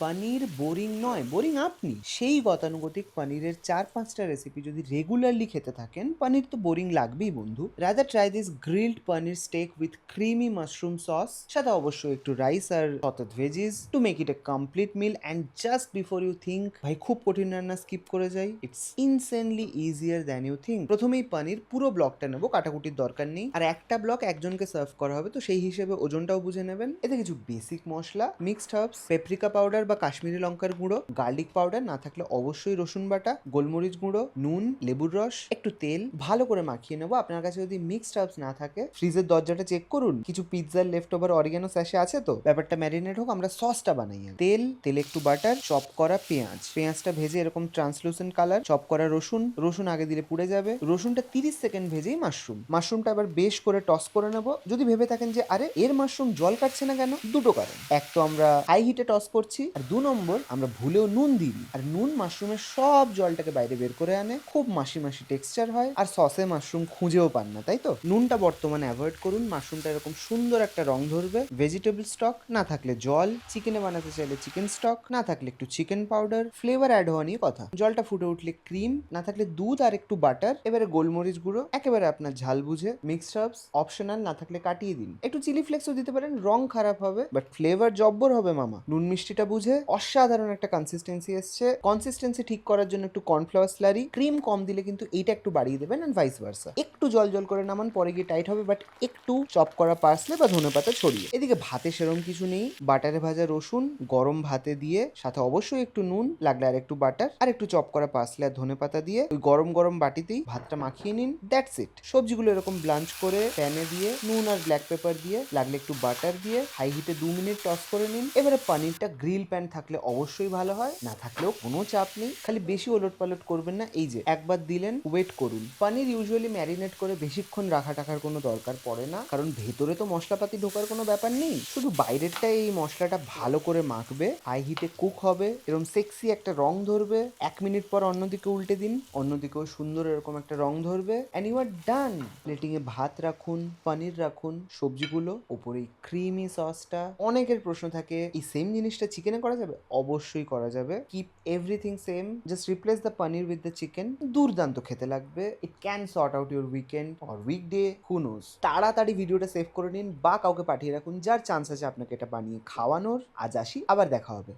পনির boring নয়, boring আপনি। সেই গতানুগতিক পনিরের ৪-৫টা রেসিপি যদি রেগুলারলি খেতে থাকেন, পনির তো বোরিং লাগবেই বন্ধু। Rather try this grilled paneer steak with creamy mushroom sauce, সাথে অবশ্যই একটু রাইস আর সতেজ veggies to make it a complete meal. And just before you think ভাই খুব কঠিন রান্না স্কিপ করে যাই, it's insanely easier than you think. প্রথমেই পনির পুরো ব্লকটা নেবো, কাটাকুটির দরকার নেই। আর একটা ব্লক একজনকে সার্ভ করা হবে, তো সেই হিসেবে ওজনটাও বুঝে নেবেন। এতে কিছু বেসিক মশলা, মিক্সড হার্বস, পেপরিকা পাউডার বা কাশ্মীরি লঙ্কার গুঁড়ো, গার্লিক পাউডার, না থাকলে অবশ্যই রসুন বাটা, গোলমরিচ গুঁড়ো, নুন, লেবুর রস, একটু তেল, ভালো করে মাখিয়ে নেবো। আপনার কাছে যদি মিক্সড হার্বস না থাকে, ফ্রিজের দরজাটা চেক করুন, কিছু পিৎজার লেফট ওভার অরিগানো স্যাশে আছে তো, ব্যাপারটা ম্যারিনেট হোক, আমরা সসটা বানাই। তেলে একটু বাটার, চপ করা পেঁয়াজ, পেঁয়াজটা ভেজে এরকম ট্রান্সলুসেন্ট কালার, চপ করা রসুন আগে দিলে পুড়ে যাবে, রসুনটা 30 সেকেন্ড ভেজেই মাশরুমটা আবার বেশ করে টস করে নেবো। যদি ভেবে থাকেন যে আরে এর মাশরুম জল কাটছে না কেন, দুটো কারণ। এক তো আমরা হাই হিটে টস করছি, আর 2 নম্বর আমরা ভুলেও নুন দিই, আর নুন মাশরুমের সব জলটাকে বাইরে বের করে আনে, খুব মাসি মাসি টেক্সচার হয়, আর সসে মাশরুম খুঁজেও পান না, তাই তো? নুনটা বর্তমানে অ্যাভয়েড করুন, মাশরুমটা এরকম সুন্দর একটা রং ধরবে। ভেজিটেবল স্টক, না থাকলে জল, চিকেনে বানাতে চাইলে চিকেন স্টক, না থাকলে একটু চিকেন পাউডার, ফ্লেভার অ্যাড হওয়া নিয়ে কথা। জলটা ফুটে উঠলে ক্রিম, না থাকলে দুধ আর একটু বাটার, এবারে গোলমরিচ গুঁড়ো, একেবারে আপনার ঝাল বুঝে। মিক্সড হার্বস অপশনাল, না থাকলে কাটিয়ে দিন। একটু চিলি ফ্লেক্সও দিতে পারেন, রং খারাপ হবে বাট ফ্লেভার জব্বর হবে মামা। নুন মিষ্টিটা বুঝে অসাধারণ একটা কনসিস্টেন্সি এসছে। কনসিস্টেন্সি ঠিক করার জন্য একটু কর্নফ্লাওয়ার স্লারি, ক্রিম কম দিলে কিন্তু এইটা একটু বাড়িয়ে দেবেন, এন্ড ভাইস ভার্সা। একটু জল জল করে নামান, পরে গিয়ে টাইট হবে, বাট একটু চপ করা পার্সলে বা ধনেপাতা ছড়িয়ে। এদিকে ভাতে সেরম কিছু নেই, বাটারে ভাজা রসুন গরম ভাতে দিয়ে, সাথে অবশ্যই একটু নুন, লাগলে আর একটু বাটার, আর একটু চপ করা পার্সলে আর ধনেপাতা দিয়ে ওই গরম গরম বাটিতেই ভাতটা মাখিয়ে নিন। That's it. সবজিগুলো এরকম ব্লাঞ্চ করে প্যানে দিয়ে নুন আর ব্ল্যাক পেপার দিয়ে, লাগলে একটু বাটার দিয়ে হাই হিটে 2 মিনিট টস করে নিন। এবারে পনিরটা গ্রিল প্যান থাকলে অবশ্যই ভালো হয়, না থাকলেও কোনো চাপ নেই, খালি বেশি ওলট পালট করবেন না। এই যে একবার দিলেন, ওয়েট করুন। পনির ইউজুয়ালি ম্যারিনেট করে বেশিক্ষণ রাখা টাকার কোনো দরকার পড়ে না, কারণ ভেতরে তো মশলাপাতি ঢোকার কোনো ব্যাপার নেই, শুধু বাইরেরটা এই মশলাটা ভালো করে মাখবে, হাই হিটে কুক হবে, এরকম সেক্সি একটা রং ধরবে। 1 মিনিট পর অন্যদিকে উল্টে দিন, অন্যদিকেও সুন্দর এরকম একটা রং ধরবে, and you are done. Plating এ ভাত রাখুন, পনির রাখুন, সবজিগুলো, ওপরে ক্রিমি সসটা। অনেকের প্রশ্ন থাকে এই সেম জিনিসটা চিকেনে করা যাবে? অবশ্যই করা যাবে। Keep everything same, just replace the paneer with the chicken. দুর্দান্ত খেতে লাগবে। It can sort out your weekend or weekday, who knows. তাড়াতাড়ি ভিডিওটা সেভ করে নিন বা কাউকে পাঠিয়ে রাখুন যার চান্স আছে আপনাকে এটা বানিয়ে খাওয়ানোর। আজ আসি, আবার দেখা হবে।